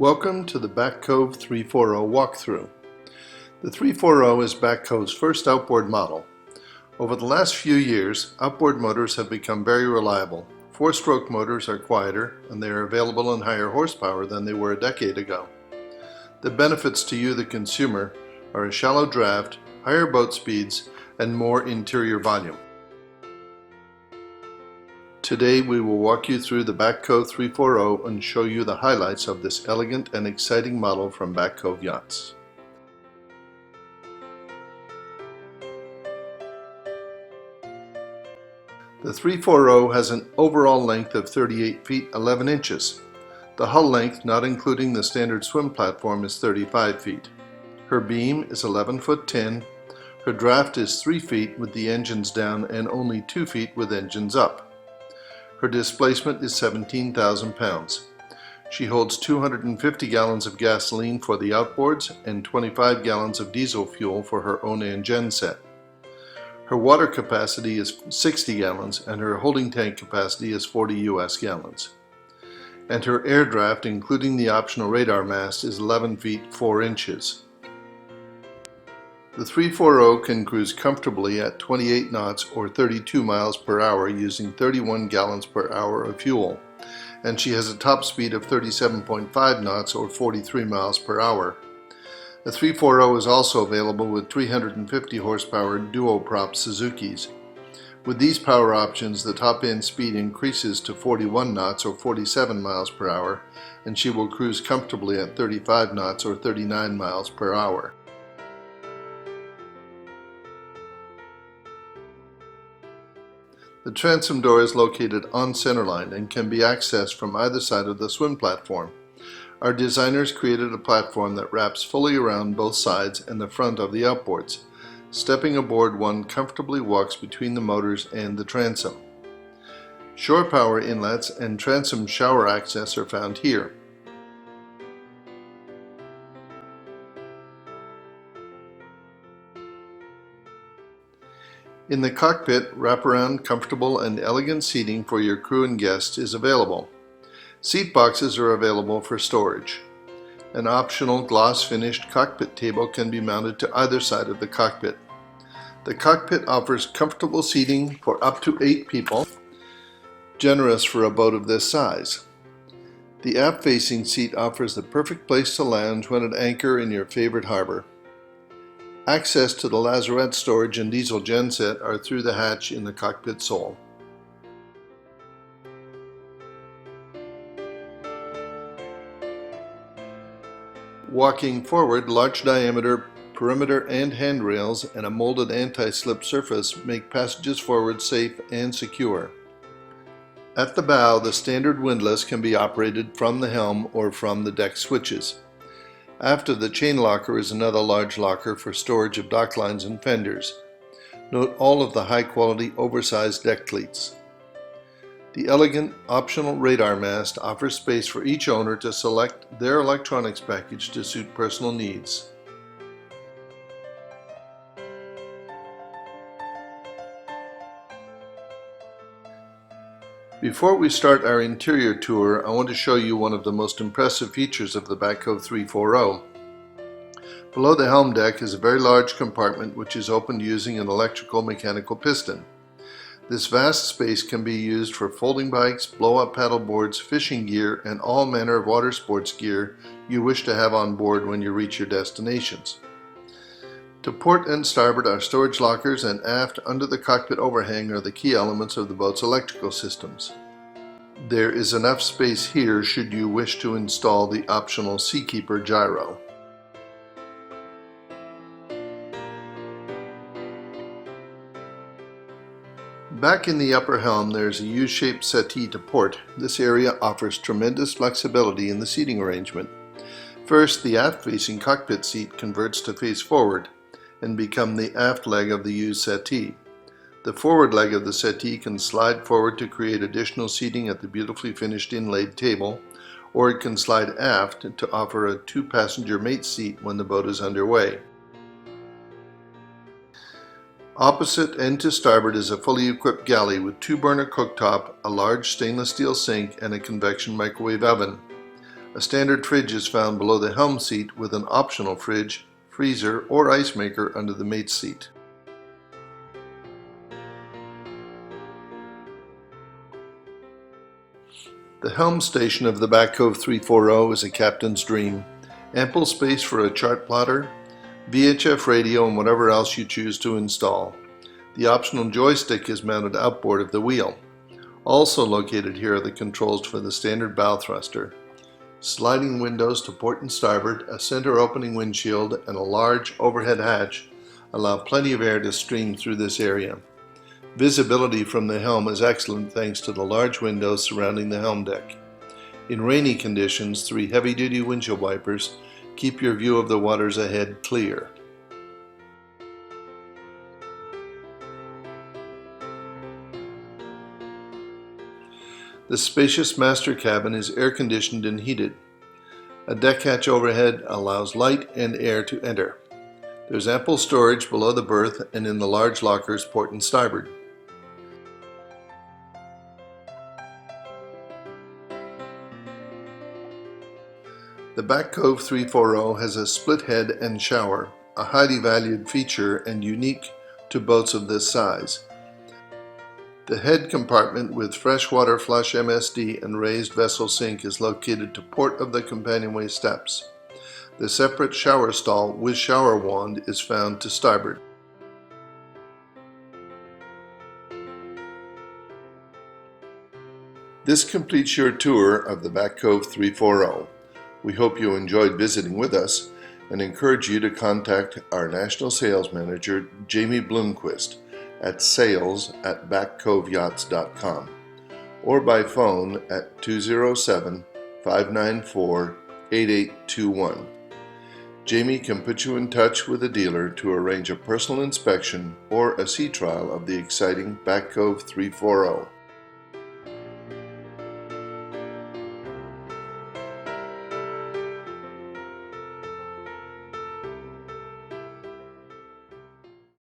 Welcome to the Back Cove 34O walkthrough. The 34O is Back Cove's first outboard model. Over the last few years, outboard motors have become very reliable. Four-stroke motors are quieter and they are available in higher horsepower than they were a decade ago. The benefits to you, the consumer, are a shallow draft, higher boat speeds, and more interior volume. Today we will walk you through the Back Cove 34O and show you the highlights of this elegant and exciting model from Back Cove Yachts. The 34O has an overall length of 38 feet 11 inches. The hull length, not including the standard swim platform, is 35 feet. Her beam is 11 foot 10. Her draft is 3 feet with the engines down and only 2 feet with engines up. Her displacement is 17,000 pounds. She holds 250 gallons of gasoline for the outboards and 25 gallons of diesel fuel for her own and genset. Her water capacity is 60 gallons and her holding tank capacity is 40 US gallons. And her air draft, including the optional radar mast, is 11 feet 4 inches. The 34O can cruise comfortably at 28 knots or 32 miles per hour using 31 gallons per hour of fuel, and she has a top speed of 37.5 knots or 43 miles per hour. The 34O is also available with 350 horsepower duo-prop Suzukis. With these power options, the top end speed increases to 41 knots or 47 miles per hour, and she will cruise comfortably at 35 knots or 39 miles per hour. The transom door is located on centerline and can be accessed from either side of the swim platform. Our designers created a platform that wraps fully around both sides and the front of the outboards. Stepping aboard, one comfortably walks between the motors and the transom. Shore power inlets and transom shower access are found here. In the cockpit, wraparound, comfortable, and elegant seating for your crew and guests is available. Seat boxes are available for storage. An optional gloss-finished cockpit table can be mounted to either side of the cockpit. The cockpit offers comfortable seating for up to 8 people, generous for a boat of this size. The aft-facing seat offers the perfect place to lounge when at anchor in your favorite harbor. Access to the lazarette storage and diesel genset are through the hatch in the cockpit sole. Walking forward, large diameter perimeter and handrails and a molded anti-slip surface make passages forward safe and secure. At the bow, the standard windlass can be operated from the helm or from the deck switches. Aft of the chain locker is another large locker for storage of dock lines and fenders. Note all of the high-quality oversized deck cleats. The elegant optional radar mast offers space for each owner to select their electronics package to suit personal needs. Before we start our interior tour, I want to show you one of the most impressive features of the Back Cove 34O. Below the helm deck is a very large compartment which is opened using an electrical mechanical piston. This vast space can be used for folding bikes, blow-up paddle boards, fishing gear, and all manner of water sports gear you wish to have on board when you reach your destinations. To port and starboard are storage lockers, and aft under the cockpit overhang are the key elements of the boat's electrical systems. There is enough space here should you wish to install the optional Seakeeper gyro. Back in the upper helm there is a U-shaped settee to port. This area offers tremendous flexibility in the seating arrangement. First, the aft-facing cockpit seat converts to face forward and become the aft leg of the used settee. The forward leg of the settee can slide forward to create additional seating at the beautifully finished inlaid table, or it can slide aft to offer a 2-passenger mate seat when the boat is underway. Opposite and to starboard is a fully equipped galley with 2-burner cooktop, a large stainless steel sink, and a convection microwave oven. A standard fridge is found below the helm seat with an optional fridge, freezer, or ice maker under the mate's seat. The helm station of the Back Cove 34O is a captain's dream. Ample space for a chart plotter, VHF radio, and whatever else you choose to install. The optional joystick is mounted outboard of the wheel. Also located here are the controls for the standard bow thruster. Sliding windows to port and starboard, a center opening windshield, and a large overhead hatch allow plenty of air to stream through this area. Visibility from the helm is excellent thanks to the large windows surrounding the helm deck. In rainy conditions, 3 heavy-duty windshield wipers keep your view of the waters ahead clear. The spacious master cabin is air-conditioned and heated. A deck hatch overhead allows light and air to enter. There's ample storage below the berth and in the large lockers port and starboard. The Back Cove 34O has a split head and shower, a highly valued feature and unique to boats of this size. The head compartment with freshwater flush MSD and raised vessel sink is located to port of the companionway steps. The separate shower stall with shower wand is found to starboard. This completes your tour of the Back Cove 34O. We hope you enjoyed visiting with us and encourage you to contact our National Sales Manager, Jamie Bloomquist, at sales@backcoveyachts.com or by phone at 207-594-8821. Jamie can put you in touch with a dealer to arrange a personal inspection or a sea trial of the exciting Back Cove 34O.